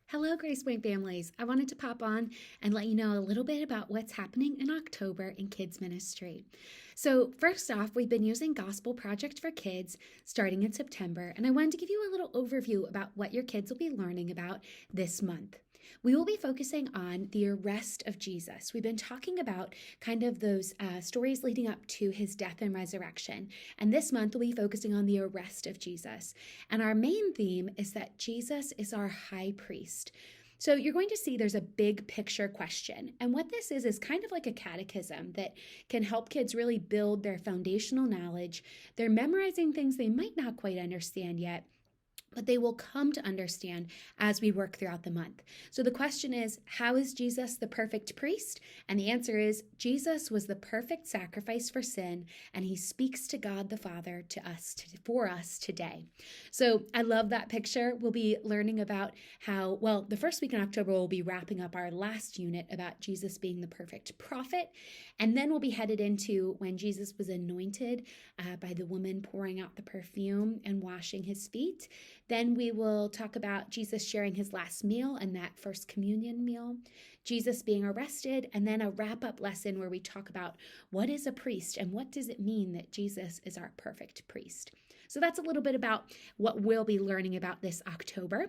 Hello, Grace Point families. I wanted to pop on and let you know a little bit about what's happening in October in kids ministry. So, first off, we've been using Gospel Project for Kids starting in September, and I wanted to give you a little overview about what your kids will be learning about this month. We will be focusing on the arrest of Jesus. We've been talking about kind of those stories leading up to his death and resurrection. And this month, we'll be focusing on the arrest of Jesus. And our main theme is that Jesus is our high priest. So you're going to see there's a big picture question. And what this is kind of like a catechism that can help kids really build their foundational knowledge. They're memorizing things they might not quite understand yet, but they will come to understand as we work throughout the month. So the question is, how is Jesus the perfect priest? And the answer is, Jesus was the perfect sacrifice for sin, and he speaks to God the Father for us today. So I love that picture. We'll be learning about how, the first week in October, we'll be wrapping up our last unit about Jesus being the perfect prophet. And then we'll be headed into when Jesus was anointed by the woman pouring out the perfume and washing his feet. Then we will talk about Jesus sharing his last meal and that first communion meal, Jesus being arrested, and then a wrap-up lesson where we talk about what is a priest and what does it mean that Jesus is our perfect priest. So that's a little bit about what we'll be learning about this October.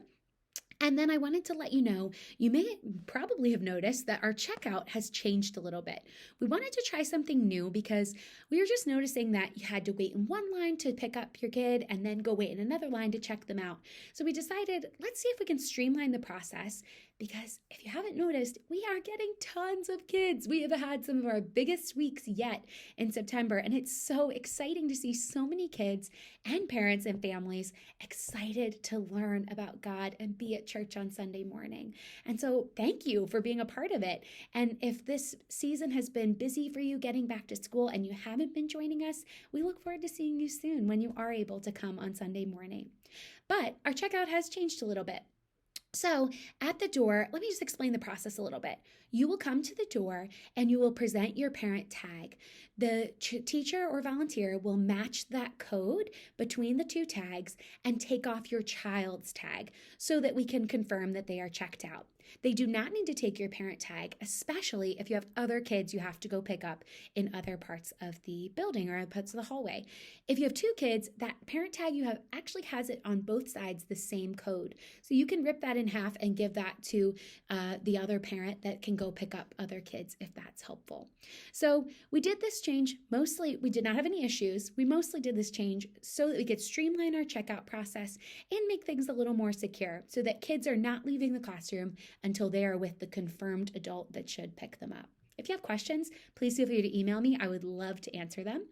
And then I wanted to let you know, you may probably have noticed that our checkout has changed a little bit. We wanted to try something new because we were just noticing that you had to wait in one line to pick up your kid and then go wait in another line to check them out. So we decided, let's see if we can streamline the process, because if you haven't noticed, we are getting tons of kids. We have had some of our biggest weeks yet in September, and it's so exciting to see so many kids and parents and families excited to learn about God and be at church on Sunday morning. And so thank you for being a part of it. And if this season has been busy for you getting back to school and you haven't been joining us, we look forward to seeing you soon when you are able to come on Sunday morning. But our checkout has changed a little bit. So at the door, let me just explain the process a little bit. You will come to the door and you will present your parent tag. The teacher or volunteer will match that code between the two tags and take off your child's tag so that we can confirm that they are checked out. They do not need to take your parent tag, especially if you have other kids you have to go pick up in other parts of the building or parts of the hallway. If you have two kids, that parent tag you have actually has it on both sides the same code. So you can rip that in half and give that to the other parent that can go pick up other kids if that's helpful. So we did this change. Mostly, we did not have any issues. We mostly did this change so that we could streamline our checkout process and make things a little more secure so that kids are not leaving the classroom until they are with the confirmed adult that should pick them up. If you have questions, please feel free to email me. I would love to answer them.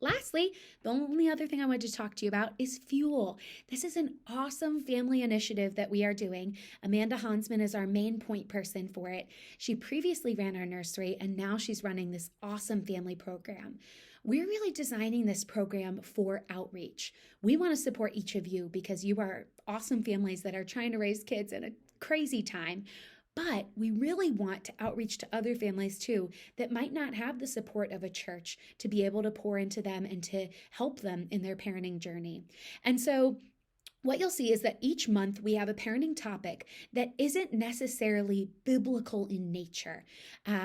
Lastly, the only other thing I wanted to talk to you about is Fuel. This is an awesome family initiative that we are doing. Amanda Hansman is our main point person for it. She previously ran our nursery, and now she's running this awesome family program. We're really designing this program for outreach. We want to support each of you because you are awesome families that are trying to raise kids in a crazy time. But we really want to outreach to other families too that might not have the support of a church to be able to pour into them and to help them in their parenting journey. And so what you'll see is that each month we have a parenting topic that isn't necessarily biblical in nature.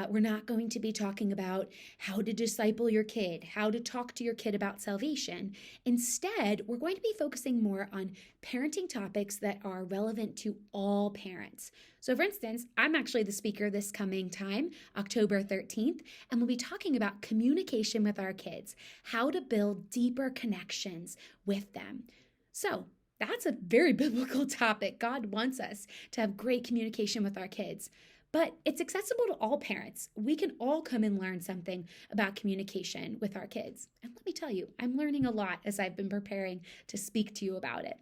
We're not going to be talking about how to disciple your kid, how to talk to your kid about salvation. Instead, we're going to be focusing more on parenting topics that are relevant to all parents. So for instance, I'm actually the speaker this coming time, October 13th, and we'll be talking about communication with our kids, how to build deeper connections with them. So that's a very biblical topic. God wants us to have great communication with our kids, but it's accessible to all parents. We can all come and learn something about communication with our kids. And let me tell you, I'm learning a lot as I've been preparing to speak to you about it.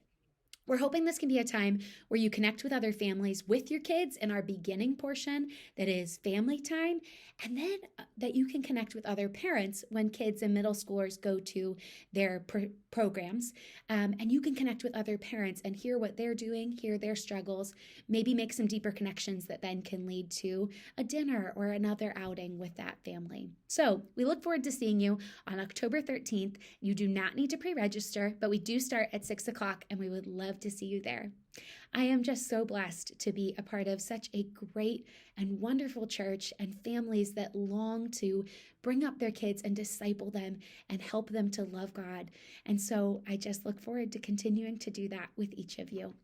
We're hoping this can be a time where you connect with other families with your kids in our beginning portion, that is family time, and then that you can connect with other parents when kids and middle schoolers go to their programs, and you can connect with other parents and hear what they're doing, hear their struggles, maybe make some deeper connections that then can lead to a dinner or another outing with that family. So we look forward to seeing you on October 13th. You do not need to pre-register, but we do start at 6 o'clock, and we would love love to see you there. I am just so blessed to be a part of such a great and wonderful church and families that long to bring up their kids and disciple them and help them to love God. And so I just look forward to continuing to do that with each of you.